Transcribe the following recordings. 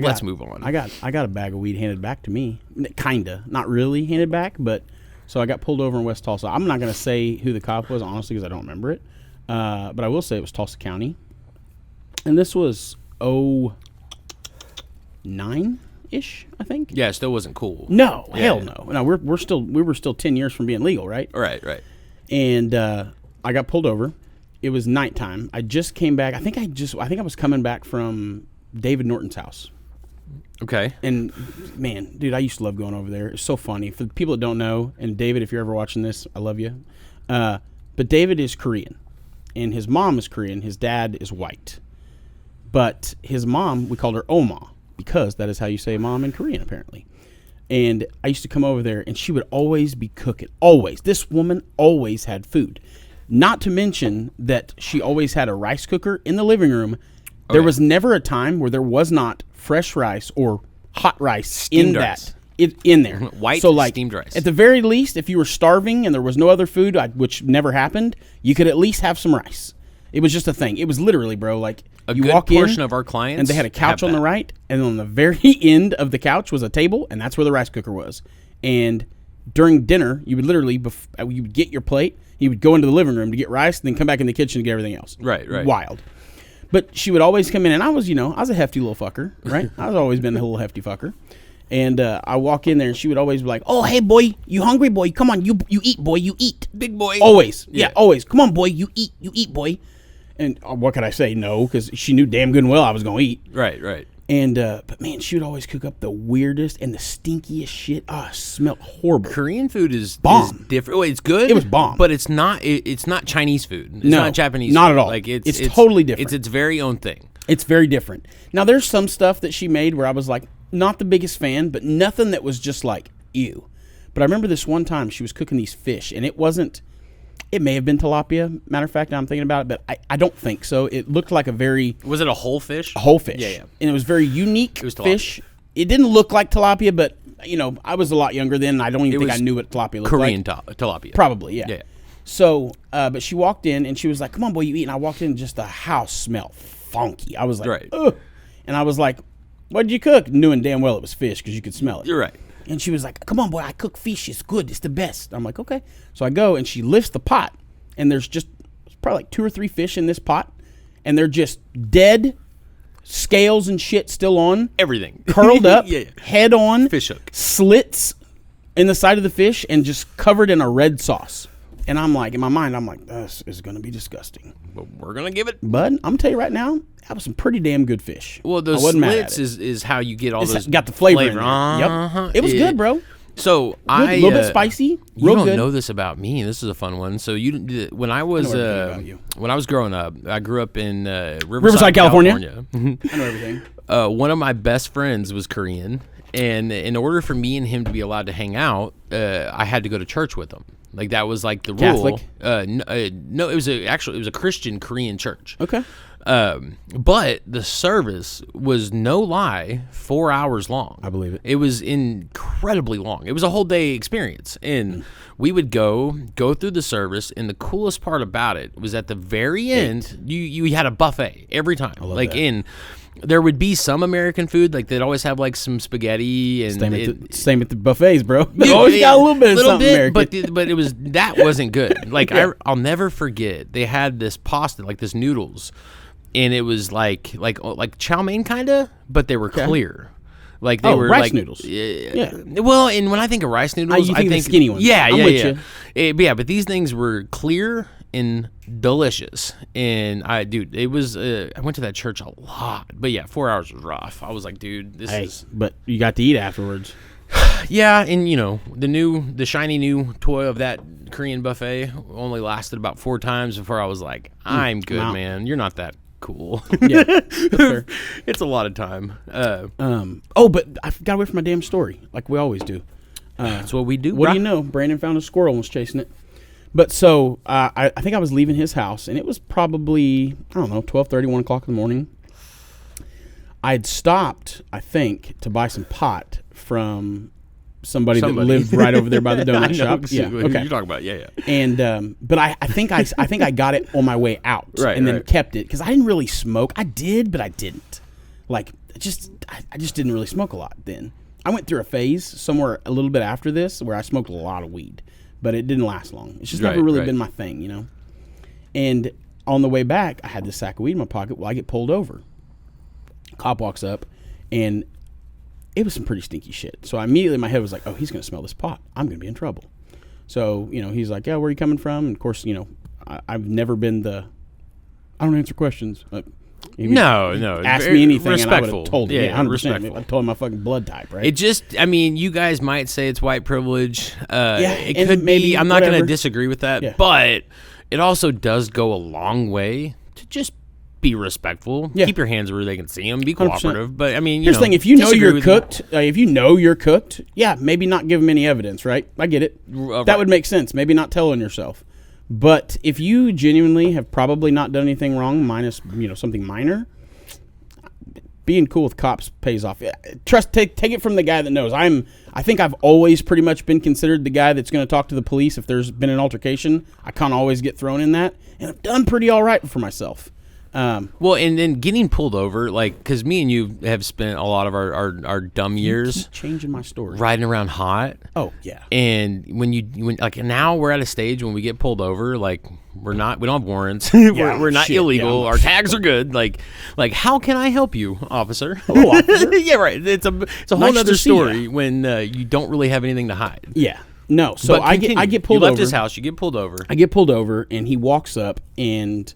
let's move on. I got a bag of weed handed back to me. Kinda, not really handed back, but so I got pulled over in West Tulsa. I'm not gonna say who the cop was honestly because I don't remember it, but I will say it was Tulsa County, and this was 09-ish, I think. Yeah, it still wasn't cool. No, hell no. No, we were still 10 years from being legal, right? Right. And I got pulled over. It was nighttime. I just came back. I think I was coming back from David Norton's house. Okay. And man, dude, I used to love going over there. It's so funny. For the people that don't know, and David, if you're ever watching this, I love you. But David is Korean, and his mom is Korean. His dad is white. But his mom, we called her Oma, because that is how you say mom in Korean, apparently. And I used to come over there, and she would always be cooking. Always. This woman always had food. Not to mention that she always had a rice cooker in the living room. There was never a time where there was not fresh rice or hot rice Steamed in rice. in there. White steamed rice. At the very least, if you were starving and there was no other food, which never happened, you could at least have some rice. It was just a thing. It was literally, bro, like you good walk portion in, of our clients and they had a couch have on the that. right, and on the very end of the couch was a table, and that's where the rice cooker was. And during dinner, you would literally you would get your plate, you would go into the living room to get rice, and then come back in the kitchen to get everything else. Right. Wild. But she would always come in, and I was a hefty little fucker, right? I've always been a little hefty fucker. And I walk in there, and she would always be like, "Oh, hey, boy, you hungry, boy? Come on, you eat, boy, you eat." Big boy. Always. Yeah, always. Come on, boy, you eat, boy. And what could I say? No, because she knew damn good and well I was going to eat. Right. And, but man, she would always cook up the weirdest and the stinkiest shit. Oh, it smelled horrible. Korean food is Bomb. different. Well, it's good. It was bomb. But it's not Chinese food. It's No, not Japanese not food. at all. Like It's totally different. It's its very own thing. It's very different. Now, there's some stuff that she made where I was like, not the biggest fan, but nothing that was just like, ew. But I remember this one time she was cooking these fish, and it may have been tilapia. Matter of fact, now I'm thinking about it, but I don't think so. It looked like Was it a whole fish? a whole fish. Yeah. And it was very unique was tilapia. fish. It didn't look like tilapia, but, I was a lot younger then, and I don't even think I was knew what tilapia looked Korean like. tilapia. Probably, yeah. Yeah. So, but she walked in, and she was like, "Come on, boy, you eat." And I walked in, and just the house smelled funky. I was like, Right. ugh. And I was like, "What'd you cook?" Knowing damn well it was fish because you could smell it. You're right. And she was like, "Come on, boy, I cook fish. It's good. It's the best." I'm like, "Okay." So I go, and she lifts the pot, and there's probably like 2 or 3 fish in this pot, and they're just dead, scales and shit still on, Everything. curled up, Yeah. head on, Fish hook. slits in the side of the fish, and just covered in a red sauce. And I'm like, in my mind, I'm like, this is going to be disgusting. But we're gonna give it. But I'm going to tell you right now, that was some pretty damn good fish. Well, those I wasn't mad at slits it. is how you get all It's those. got the flavor in there. Uh-huh. Yep. It was good, bro. So A little bit spicy, You real don't good. know this about me. This is a fun one. So when I was everything about you. when I was growing up, I grew up in Riverside, California. I know everything. One of my best friends was Korean, and in order for me and him to be allowed to hang out, I had to go to church with him. Like that was like the rule. Catholic? No, it was a Christian Korean church. Okay. But the service was, no lie, 4 hours long. I believe it. It was incredibly long. It was a whole day experience. And we would go through the service, and the coolest part about it was at the very end, you had a buffet every time. I love that. There would be some American food, like they'd always have like some spaghetti and Same at the buffets, bro. They always got a little bit of something American. but that wasn't good. Like I'll never forget. They had this pasta, like this noodles, and it was like chow mein kinda, but they were clear. Like they were rice like noodles. Yeah. Well, and when I think of rice noodles, you I think think the skinny ones. Yeah, I'm with you. But these things were clear and delicious. And it was. I went to that church a lot, but yeah, 4 hours was rough. I was like, dude, this is. But you got to eat afterwards. Yeah, and the shiny new toy of that Korean buffet only lasted about 4 times before I was like, I'm good, out. man. You're not that cool. Yeah, that's fair. It's a lot of time. But I got away from my damn story, like we always do. That's what we do. What brah. do you know? Brandon found a squirrel and was chasing it. But so I think I was leaving his house, and it was probably, I don't know, 12:30, 1 o'clock in the morning. I had stopped, I think, to buy some pot from somebody that lived right over there by the donut shop. Yeah, Yeah, okay. okay. You're talking about, yeah. And but I think I got it on my way out, Right, and then right. kept it because I didn't really smoke. I did, but I didn't. Like, I just didn't really smoke a lot then. I went through a phase somewhere a little bit after this where I smoked a lot of weed, but it didn't last long. It's just never really been my thing, you know? And on the way back, I had this sack of weed in my pocket. Well, I get pulled over. Cop walks up, and it was some pretty stinky shit. So immediately my head was like, oh, he's going to smell this pot. I'm going to be in trouble. So, you know, he's like, yeah, where are you coming from? And of course, you know, I've never been I don't answer questions. No. Ask me anything, respectful. and I would have told him. Yeah, 100%. respectful. I told him my fucking blood type, right? It just, I mean, you guys might say it's white privilege. It and could maybe be. I'm not going to whatever. disagree with that, Yeah. but it also does go a long way to just be respectful. Yeah. Keep your hands where they can see them. Be 100%. cooperative. But I mean, Here's the thing: if you know disagree you're with cooked, yeah, maybe not give them any evidence, right? I get it. Right. That would make sense. Maybe not tell on yourself. But if you genuinely have probably not done anything wrong, minus something minor, being cool with cops pays off. Take it from the guy that knows. I think I've always pretty much been considered the guy that's going to talk to the police if there's been an altercation. I kind of always get thrown in that, and I've done pretty all right for myself. Well, and then getting pulled over, like, because me and you have spent a lot of our dumb years Keep changing my story. riding around hot. Oh yeah. And when like now we're at a stage when we get pulled over, like we don't have warrants, we're not shit, illegal, yeah. our tags are good. Like how can I help you, officer? Hello, officer. Yeah, right. It's a whole Nice other to see story ya. when you don't really have anything to hide. Yeah. No. So But I continue. get pulled You left over. his house. You get pulled over. I get pulled over, and he walks up, and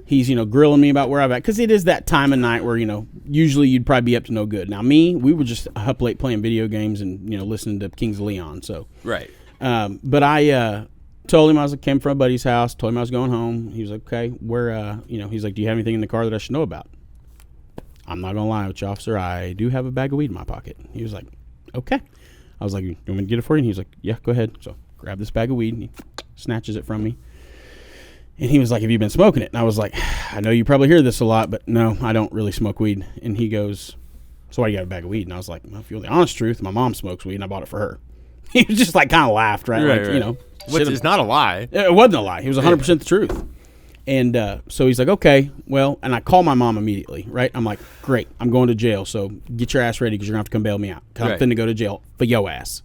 he's, grilling me about where I'm at. Because it is that time of night where, usually you'd probably be up to no good. Now, we were just up late playing video games and, listening to Kings of Leon. So, Right. but I told him came from a buddy's house, told him I was going home. He was like, okay, where, he's like, do you have anything in the car that I should know about? I'm not going to lie with you, officer. I do have a bag of weed in my pocket. He was like, okay. I was like, you want me to get it for you? And he was like, yeah, go ahead. So, grab this bag of weed, and he snatches it from me. And he was like, have you been smoking it? And I was like, I know you probably hear this a lot, but no, I don't really smoke weed. And he goes, so why you got a bag of weed? And I was like, well, if you know the honest truth, my mom smokes weed and I bought it for her. He was just like kind of laughed, right? Right. Which is not a lie. It wasn't a lie. He was 100% the truth. And so he's like, okay, well, and I call my mom immediately, right? I'm like, great, I'm going to jail, so get your ass ready because you're going to have to come bail me out. Because I'm finna go to jail for yo ass.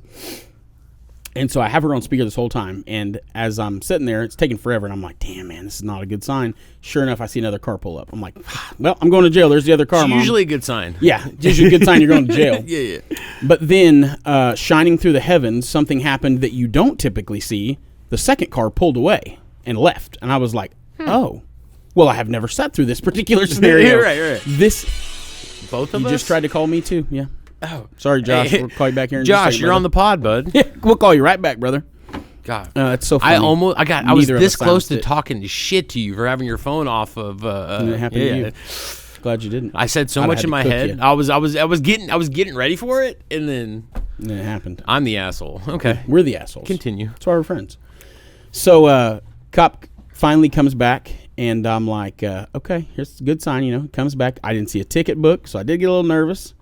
And so I have her on speaker this whole time, and as I'm sitting there, it's taking forever, and I'm like, damn, man, this is not a good sign. Sure enough, I see another car pull up. I'm like, well, I'm going to jail. There's the other car, It's Mom. usually a good sign. Yeah, it's usually a good sign you're going to jail. Yeah. But then, shining through the heavens, something happened that you don't typically see. The second car pulled away and left, and I was like, oh, well, I have never sat through this particular scenario. Right. Both of You us? just tried to call me too, yeah. Oh. Sorry, Josh. Hey, We'll call you back here in Josh, just a second, you're on the pod, bud. Yeah, we'll call you right back, brother. God. It's so funny. I was Neither of this us close bounced to it. talking shit to you for having your phone off of. And it happened to you. Glad you didn't. I said so I'd much had in to my cook head. you. I was getting ready for it, and then And then it happened. I'm the asshole. Okay, We're the assholes. continue. That's why we're friends. So, cop finally comes back, and I'm like, okay, here's a good sign, Comes back. I didn't see a ticket book, so I did get a little nervous.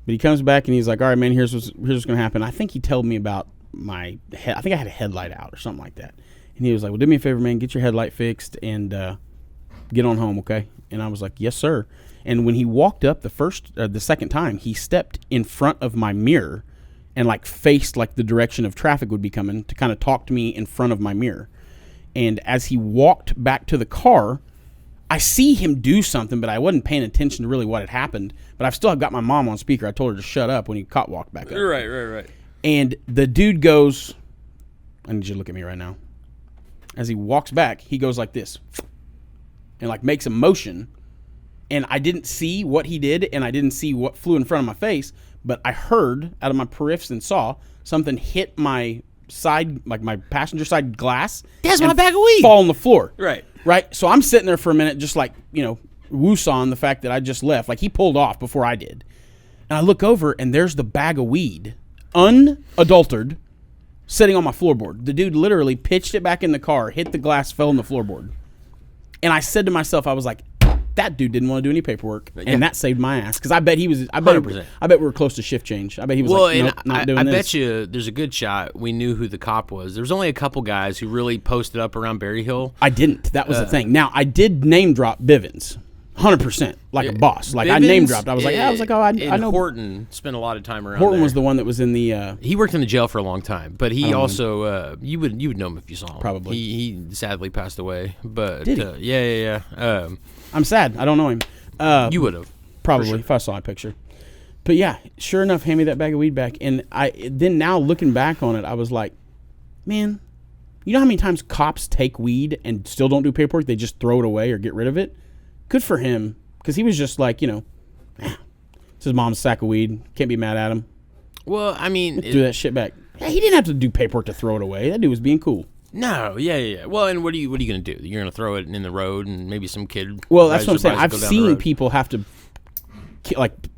But he comes back, and he's like, all right, man, here's what's going to happen. I think he told me about my head. I think I had a headlight out or something like that. And he was like, well, do me a favor, man, get your headlight fixed and get on home, okay? And I was like, yes, sir. And when he walked up the second time, he stepped in front of my mirror and faced the direction of traffic would be coming to kind of talk to me in front of my mirror. And as he walked back to the car, I see him do something, but I wasn't paying attention to really what had happened. But I've still got my mom on speaker. I told her to shut up when he walked back up. Right. And the dude goes, I need you to look at me right now. As he walks back, he goes like this and makes a motion. And I didn't see what he did, and I didn't see what flew in front of my face, but I heard out of my periffs and saw something hit my side, my passenger side glass. That's and my bag of weed. Fall on the floor. Right. So I'm sitting there for a minute just woosawing the fact that I just left. He pulled off before I did. And I look over, and there's the bag of weed, unadulterated, sitting on my floorboard. The dude literally pitched it back in the car, hit the glass, fell on the floorboard. And I said to myself, I was like, that dude didn't want to do any paperwork, and that saved my ass. Because I bet he was. I bet 100%. we were close to shift change. I bet he was nope, not doing I this. bet you there's a good shot we knew who the cop was. There was only a couple guys who really posted up around Berry Hill. I didn't. That was the thing. Now, I did name drop Bivens. 100%, like a boss. Like I name dropped. I was like, I know. Horton spent a lot of time around Horton there. was the one that was in the. He worked in the jail for a long time, but he also you would know him if you saw him. Probably. He sadly passed away, but Did he? yeah. I'm sad. I don't know him. You would have Probably if I saw a picture. But yeah, sure enough, hand me that bag of weed back. And then now looking back on it, I was like, man, you know how many times cops take weed and still don't do paperwork? They just throw it away or get rid of it. Good for him, because he was just like, it's his mom's sack of weed. Can't be mad at him. Well, I mean, Do that shit back. Yeah, he didn't have to do paperwork to throw it away. That dude was being cool. no, yeah. Well, and what are you gonna do? You're gonna throw it in the road, and maybe some kid. Well, that's what I'm rides saying. their I've bicycle down the seen road. people have to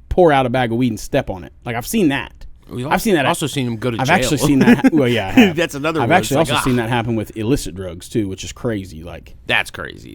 pour out a bag of weed and step on it. Like I've seen that. I've seen that. Also seen him go to I've jail. actually seen that. Well, yeah, I have. That's another I've one. actually It's like, also seen that happen with illicit drugs too, which is crazy. Like That's crazy.